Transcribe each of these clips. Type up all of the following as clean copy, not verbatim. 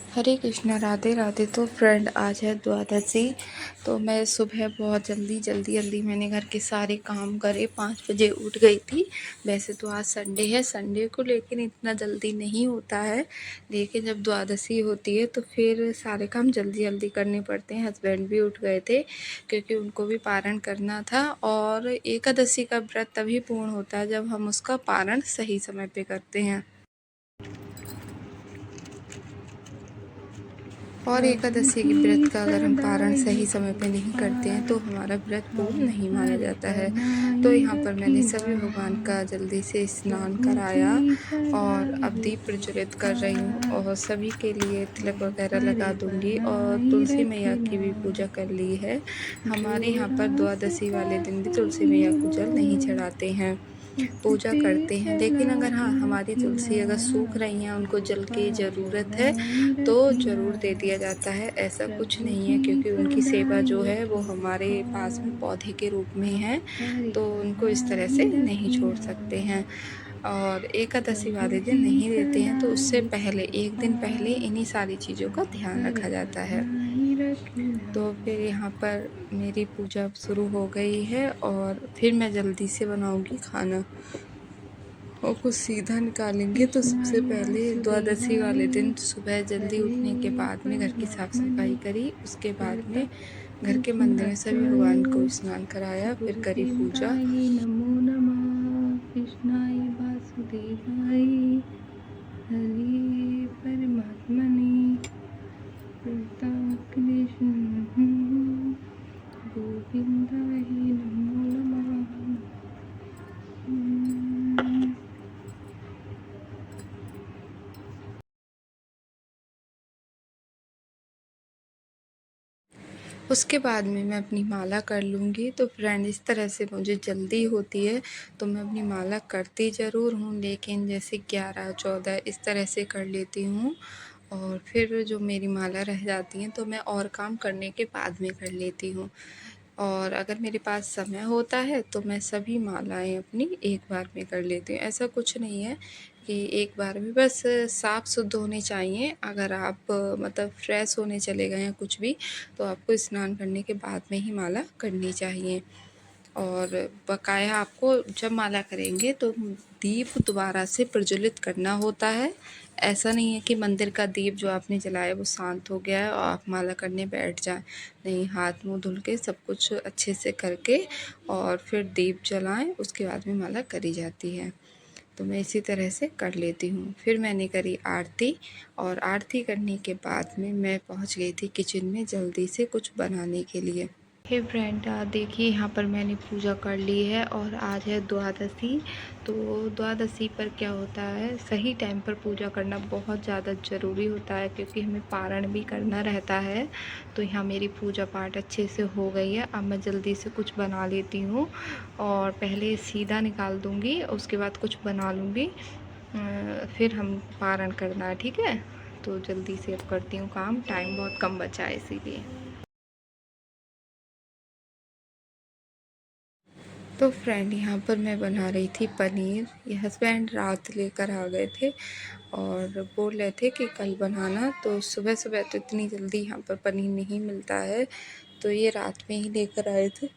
हरे कृष्णा, राधे राधे। तो फ्रेंड, आज है द्वादशी। तो मैं सुबह बहुत जल्दी मैंने घर के सारे काम करे, 5 बजे उठ गई थी। वैसे तो आज संडे है, संडे को लेकिन इतना जल्दी नहीं होता है, लेकिन जब द्वादशी होती है तो फिर सारे काम जल्दी करने पड़ते हैं। हस्बैंड भी उठ गए थे क्योंकि उनको भी पारण करना था। और एकादशी का व्रत तभी पूर्ण होता है जब हम उसका पारण सही समय पे करते हैं। और एकादशी के व्रत का अगर हम पारण सही समय पे नहीं करते हैं तो हमारा व्रत पूर्ण नहीं माना जाता है। तो यहाँ पर मैंने सभी भगवान का जल्दी से स्नान कराया और अब दीप प्रज्वलित कर रही हूँ और सभी के लिए तिलक वगैरह लगा दूँगी और तुलसी मैया की भी पूजा कर ली है। हमारे यहाँ पर द्वादशी वाले दिन भी तुलसी मैया को जल नहीं चढ़ाते हैं, पूजा करते हैं। लेकिन अगर हाँ, हमारी तुलसी अगर सूख रही हैं, उनको जल की ज़रूरत है तो ज़रूर दे दिया जाता है। ऐसा कुछ नहीं है, क्योंकि उनकी सेवा जो है वो हमारे पास में पौधे के रूप में है, तो उनको इस तरह से नहीं छोड़ सकते हैं। और एकादशी वाले दिन नहीं देते हैं, तो उससे पहले 1 दिन पहले इन्हीं सारी चीज़ों का ध्यान रखा जाता है। तो फिर यहाँ पर मेरी पूजा शुरू हो गई है और फिर मैं जल्दी से बनाऊँगी खाना और कुछ सीधा निकालेंगे। तो सबसे पहले द्वादशी वाले दिन सुबह जल्दी उठने के बाद में घर की साफ़ सफाई करी, उसके बाद में घर के मंदिर में सभी भगवान को स्नान कराया, फिर करी पूजा। नमो नमः कृष्णाय वासुदेवाय हरे परमात्मने कृष्ण गोविंदाय नमो नमः। उसके बाद में मैं अपनी माला कर लूँगी। तो फ्रेंड, इस तरह से मुझे जल्दी होती है तो मैं अपनी माला करती ज़रूर हूँ, लेकिन जैसे 11-14 इस तरह से कर लेती हूँ और फिर जो मेरी माला रह जाती हैं तो मैं और काम करने के बाद में कर लेती हूँ। और अगर मेरे पास समय होता है तो मैं सभी मालाएँ अपनी एक बार में कर लेती हूँ। ऐसा कुछ नहीं है कि एक बार में, बस साफ़ शुद्ध होने चाहिए। अगर आप मतलब फ्रेश होने चले गए हैं कुछ भी, तो आपको स्नान करने के बाद में ही माला करनी चाहिए। और बकाया आपको जब माला करेंगे तो दीप दोबारा से प्रज्वलित करना होता है। ऐसा नहीं है कि मंदिर का दीप जो आपने जलाया वो शांत हो गया है और आप माला करने बैठ जाएं। नहीं, हाथ मुंह धुल के सब कुछ अच्छे से करके और फिर दीप जलाएं, उसके बाद में माला करी जाती है। तो मैं इसी तरह से कर लेती हूँ। फिर मैंने करी आरती और आरती करने के बाद में मैं पहुँच गई थी किचन में जल्दी से कुछ बनाने के लिए। हे फ्रेंड, देखिए यहाँ पर मैंने पूजा कर ली है और आज है द्वादशी। तो द्वादशी पर क्या होता है, सही टाइम पर पूजा करना बहुत ज़्यादा ज़रूरी होता है, क्योंकि हमें पारण भी करना रहता है। तो यहाँ मेरी पूजा पाठ अच्छे से हो गई है। अब मैं जल्दी से कुछ बना लेती हूँ और पहले सीधा निकाल दूँगी, उसके बाद कुछ बना लूँगी, फिर हम पारण करना है, ठीक है। तो जल्दी से अब करती हूँ काम, टाइम बहुत कम बचा है इसीलिए। तो फ्रेंड, यहाँ पर मैं बना रही थी पनीर। ये हस्बैंड रात लेकर आ गए थे और बोल रहे थे कि कल बनाना। तो सुबह सुबह तो इतनी जल्दी यहाँ पर पनीर नहीं मिलता है, तो ये रात में ही लेकर आए थे।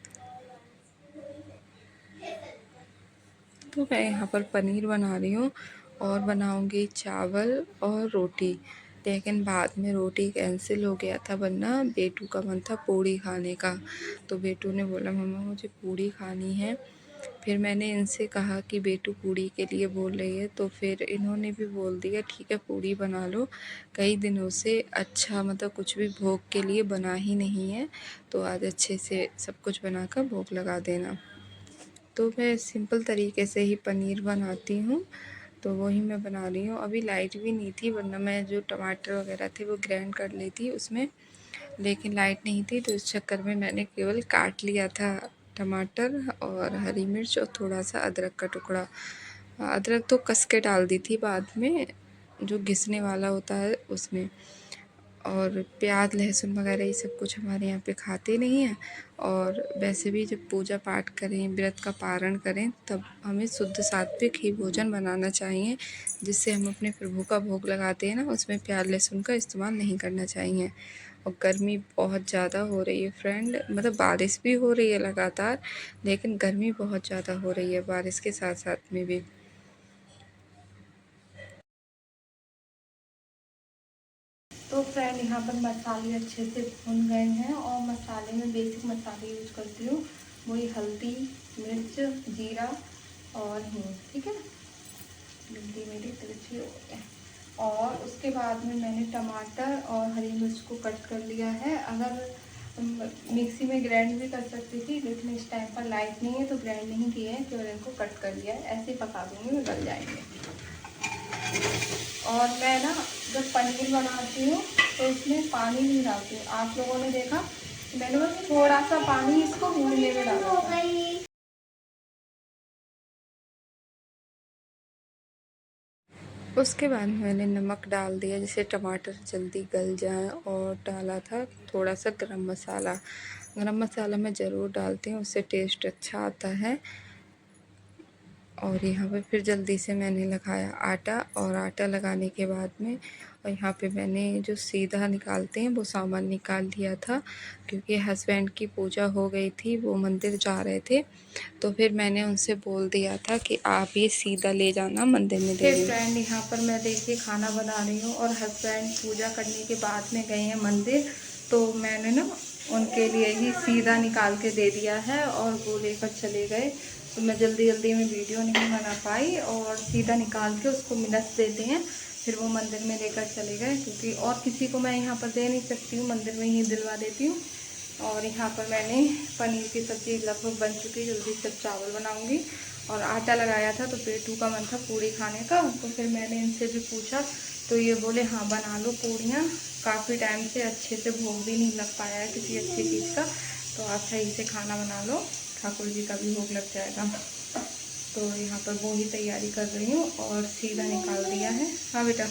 तो मैं यहाँ पर पनीर बना रही हूँ और बनाऊँगी चावल और रोटी। लेकिन बाद में रोटी कैंसिल हो गया था, वरना बेटू का मन था पूड़ी खाने का। तो बेटू ने बोला मम्मा मुझे पूड़ी खानी है। फिर मैंने इनसे कहा कि बेटू पूड़ी के लिए बोल रही है, तो फिर इन्होंने भी बोल दिया ठीक है पूड़ी बना लो। कई दिनों से अच्छा मतलब कुछ भी भोग के लिए बना ही नहीं है, तो आज अच्छे से सब कुछ बनाकर भोग लगा देना। तो मैं सिंपल तरीके से ही पनीर बनाती हूँ, तो वही मैं बना रही हूँ। अभी लाइट भी नहीं थी, वरना मैं जो टमाटर वगैरह थे वो ग्राइंड कर लेती उसमें, लेकिन लाइट नहीं थी तो इस चक्कर में मैंने केवल काट लिया था टमाटर और हरी मिर्च और थोड़ा सा अदरक का टुकड़ा। अदरक तो कस के डाल दी थी बाद में, जो घिसने वाला होता है उसमें। और प्याज लहसुन वगैरह ये सब कुछ हमारे यहाँ पे खाते नहीं हैं। और वैसे भी जब पूजा पाठ करें, व्रत का पारण करें, तब हमें शुद्ध सात्विक ही भोजन बनाना चाहिए। जिससे हम अपने प्रभु का भोग लगाते हैं ना, उसमें प्याज लहसुन का इस्तेमाल नहीं करना चाहिए। और गर्मी बहुत ज़्यादा हो रही है फ्रेंड, मतलब बारिश भी हो रही है लगातार, लेकिन गर्मी बहुत ज़्यादा हो रही है बारिश के साथ साथ में भी। तो फ्रेंड यहाँ पर मसाले अच्छे से भुन गए हैं और मसाले में बेसिक मसाले यूज करती हूँ, वही हल्दी, मिर्च, जीरा और हींग, ठीक है। भिंडी मेरी तिरछी हो गई है। और उसके बाद में मैंने टमाटर और हरी मिर्च को कट कर लिया है। अगर मिक्सी में ग्राइंड भी कर सकती थी, लेकिन इस टाइम पर लाइट नहीं है तो ग्राइंड नहीं किया है, केवल इनको कट कर लिया है। ऐसे ही पका दूँगी, गल जाएंगे। और मैं ना जब पनीर बनाती हूँ तो इसमें पानी नहीं डालती हूँ। आप लोगों ने देखा, मैंने बस थोड़ा सा पानी इसको भूनने में डाला था। उसके बाद मैंने नमक डाल दिया जिससे टमाटर जल्दी गल जाए, और डाला था थोड़ा सा गरम मसाला। गरम मसाला मैं ज़रूर डालती हूँ, उससे टेस्ट अच्छा आता है। और यहाँ पे फिर जल्दी से मैंने लगाया आटा, और आटा लगाने के बाद में और यहाँ पे मैंने जो सीधा निकालते हैं वो सामान निकाल लिया था, क्योंकि हस्बैंड की पूजा हो गई थी, वो मंदिर जा रहे थे। तो फिर मैंने उनसे बोल दिया था कि आप ये सीधा ले जाना, मंदिर में दे देना। फ्रेंड यहाँ पर मैं देखिए खाना बना रही हूँ, और हस्बैंड पूजा करने के बाद में गए हैं मंदिर, तो मैंने ना उनके लिए ही सीधा निकाल के दे दिया है और वो लेकर चले गए। तो मैं जल्दी जल्दी में वीडियो नहीं बना पाई, और सीधा निकाल के उसको मिनस देते हैं, फिर वो मंदिर में लेकर चले गए, क्योंकि और किसी को मैं यहाँ पर दे नहीं सकती हूँ, मंदिर में ही दिलवा देती हूँ। और यहाँ पर मैंने पनीर की सब्ज़ी लगभग बन चुकी, जल्दी से चावल बनाऊँगी। और आटा लगाया था तो पेटू का मन था पूड़ी खाने का, तो फिर मैंने इनसे भी पूछा तो ये बोले हाँ बना लो पूड़ियाँ। काफ़ी टाइम से अच्छे से भोग भी नहीं लग पाया है किसी अच्छी चीज़ का, तो आप सही से खाना बना लो, ठाकुर जी का भी भोग लग जाएगा। तो यहाँ पर वो ही तैयारी कर रही हूँ, और सीधा निकाल दिया है। हाँ बेटा,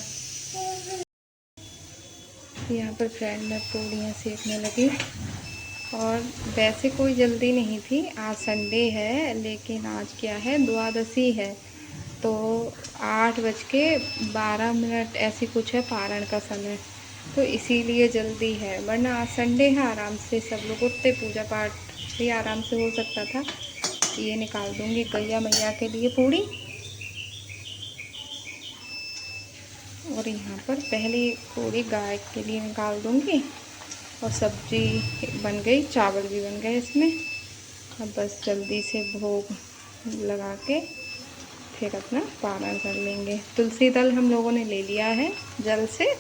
यहाँ पर फ्रेंड मैं पूड़ियाँ सेकने लगी। और वैसे कोई जल्दी नहीं थी, आज संडे है, लेकिन आज क्या है, द्वादशी है, तो 8:12 ऐसी कुछ है पारण का समय, तो इसीलिए जल्दी है। वरना आज संडे है, आराम से सब लोग उठते, पूजा पाठ भी आराम से हो सकता था। ये निकाल दूँगी गैया मैया के लिए पूड़ी। और यहाँ पर पहली पूड़ी गाय के लिए निकाल दूँगी, और सब्जी बन गई, चावल भी बन गए इसमें। अब बस जल्दी से भोग लगा के फिर अपना पारण कर लेंगे। तुलसी दल हम लोगों ने ले लिया है जल से,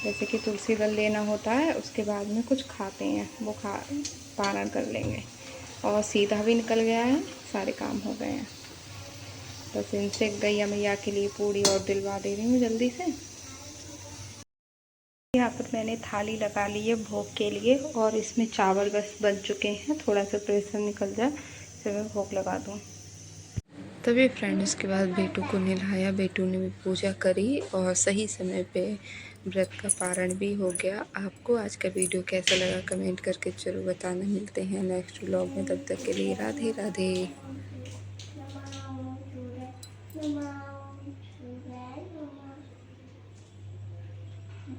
जैसे कि तुलसी दल लेना होता है, उसके बाद में कुछ खाते हैं, वो पारण कर लेंगे। और सीधा भी निकल गया है, सारे काम हो गए हैं। बस इनसे गैया मैया के लिए पूड़ी और दिलवा दे रही हूँ जल्दी से। यहाँ पर मैंने थाली लगा ली है भोग के लिए, और इसमें चावल बस बन चुके हैं, थोड़ा सा प्रेशर निकल जाए फिर मैं भोग लगा दूँ। तभी फ्रेंड उसके बाद बेटू को नहलाया, बेटू ने भी पूजा करी, और सही समय पे व्रत का पारण भी हो गया। आपको आज का वीडियो कैसा लगा कमेंट करके ज़रूर बताना। मिलते हैं नेक्स्ट व्लॉग में, तब तक के लिए राधे राधे।